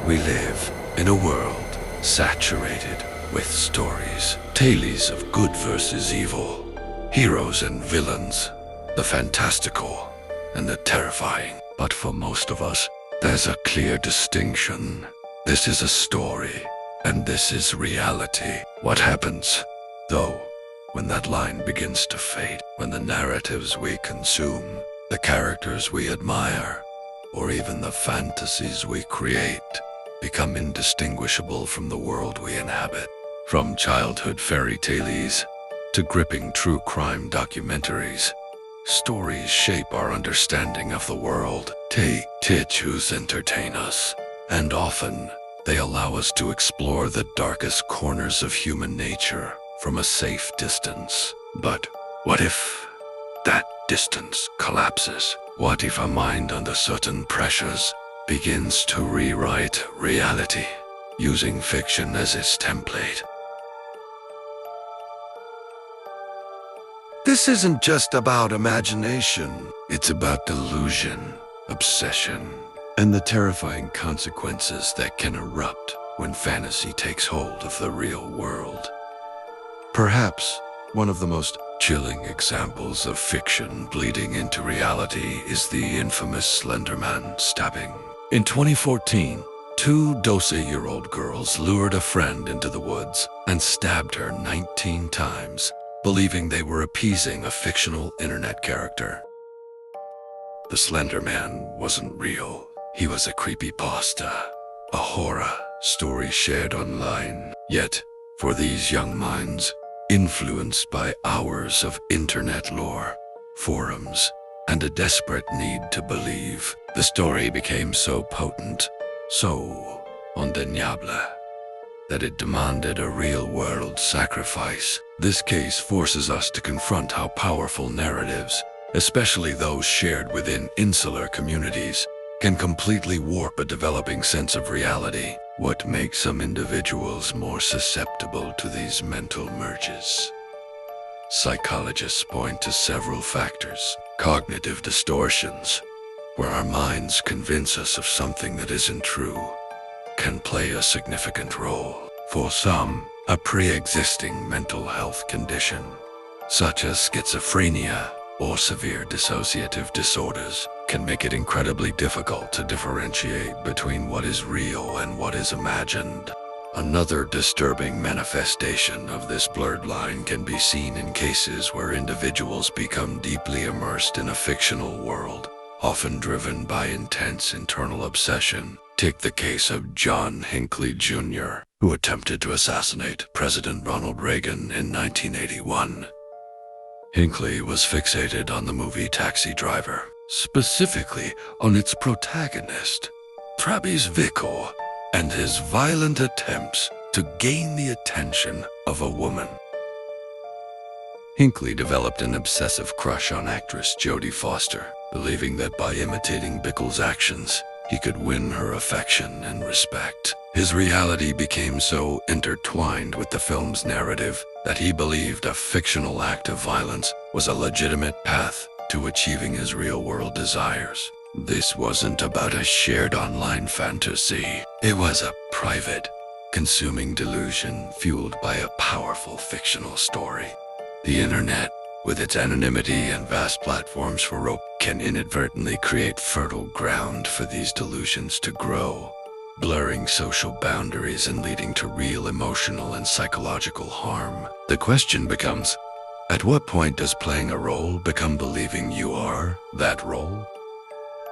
We live in a world saturated with stories, tales of good versus evil, heroes and villains, the fantastical and the terrifying. But for most of us, there's a clear distinction. This is a story, and this is reality. What happens, though, when that line begins to fade? When the narratives we consume, the characters we admire, or even the fantasies we create become indistinguishable from the world we inhabit. From childhood fairy tales to gripping true crime documentaries, stories shape our understanding of the world. Teach entertain us, and often they allow us to explore the darkest corners of human nature from a safe distance. But what if that distance collapses? What if a mind under certain pressures begins to rewrite reality, using fiction as its template? This isn't just about imagination. It's about delusion, obsession, and the terrifying consequences that can erupt when fantasy takes hold of the real world. Perhaps one of the most chilling examples of fiction bleeding into reality is the infamous Slender Man stabbing. In 2014, two 12-year-old girls lured a friend into the woods and stabbed her 19 times, believing they were appeasing a fictional internet character. The Slender Man wasn't real. He was a creepypasta, a horror story shared online. Yet, for these young minds, influenced by hours of internet lore, forums, and a desperate need to believe, the story became so potent, so undeniable, that it demanded a real-world sacrifice. This case forces us to confront how powerful narratives, especially those shared within insular communities, can completely warp a developing sense of reality. What makes some individuals more susceptible to these mental merges? Psychologists point to several factors. Cognitive distortions, where our minds convince us of something that isn't true, can play a significant role. For some, a pre-existing mental health condition, such as schizophrenia or severe dissociative disorders, can make it incredibly difficult to differentiate between what is real and what is imagined. Another disturbing manifestation of this blurred line can be seen in cases where individuals become deeply immersed in a fictional world, often driven by intense internal obsession. Take the case of John Hinckley Jr., who attempted to assassinate President Ronald Reagan in 1981. Hinckley was fixated on the movie Taxi Driver, specifically on its protagonist, Travis Bickle, and his violent attempts to gain the attention of a woman. Hinckley developed an obsessive crush on actress Jodie Foster, believing that by imitating Bickle's actions, he could win her affection and respect. His reality became so intertwined with the film's narrative that he believed a fictional act of violence was a legitimate path to achieving his real-world desires. This wasn't about a shared online fantasy. It was a private, consuming delusion fueled by a powerful fictional story. The internet, with its anonymity and vast platforms for rope, can inadvertently create fertile ground for these delusions to grow, blurring social boundaries and leading to real emotional and psychological harm. The question becomes, at what point does playing a role become believing you are that role?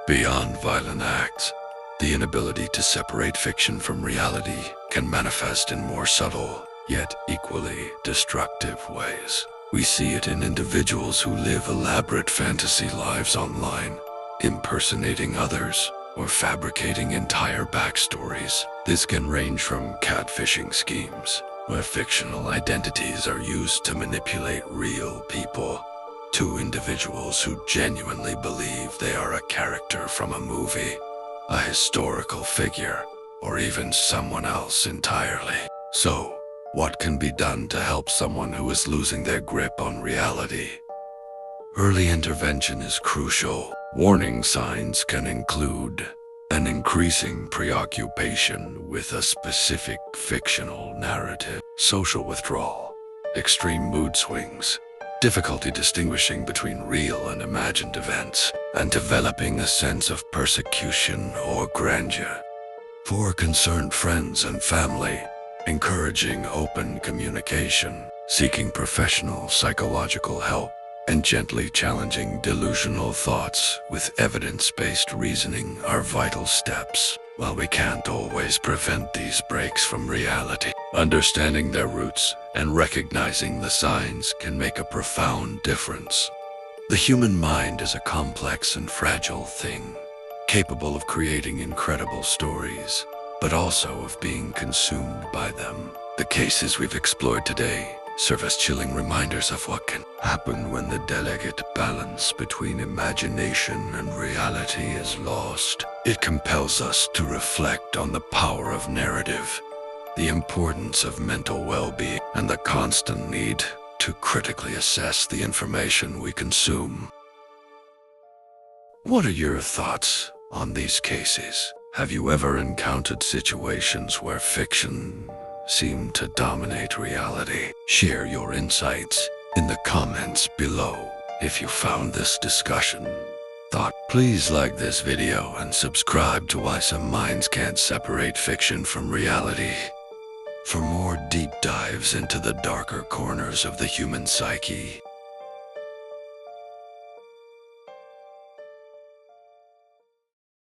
Beyond violent acts, the inability to separate fiction from reality can manifest in more subtle, yet equally destructive ways. We see it in individuals who live elaborate fantasy lives online, impersonating others or fabricating entire backstories. This can range from catfishing schemes, where fictional identities are used to manipulate real people, to individuals who genuinely believe they are a character from a movie, a historical figure, or even someone else entirely. So, what can be done to help someone who is losing their grip on reality? Early intervention is crucial. Warning signs can include an increase increasing preoccupation with a specific fictional narrative, social withdrawal, extreme mood swings, difficulty distinguishing between real and imagined events, and developing a sense of persecution or grandeur. For concerned friends and family, encouraging open communication, seeking professional psychological help, and gently challenging delusional thoughts with evidence-based reasoning are vital steps. While we can't always prevent these breaks from reality, understanding their roots and recognizing the signs can make a profound difference. The human mind is a complex and fragile thing, capable of creating incredible stories, but also of being consumed by them. The cases we've explored today serve as chilling reminders of what can happen when the delicate balance between imagination and reality is lost. It compels us to reflect on the power of narrative, the importance of mental well-being, and the constant need to critically assess the information we consume. What are your thoughts on these cases? Have you ever encountered situations where fiction seemed to dominate reality? Share your insights in the comments below. If you found this discussion please like this video and subscribe to Why Some Minds Can't Separate Fiction from Reality for more deep dives into the darker corners of the human psyche.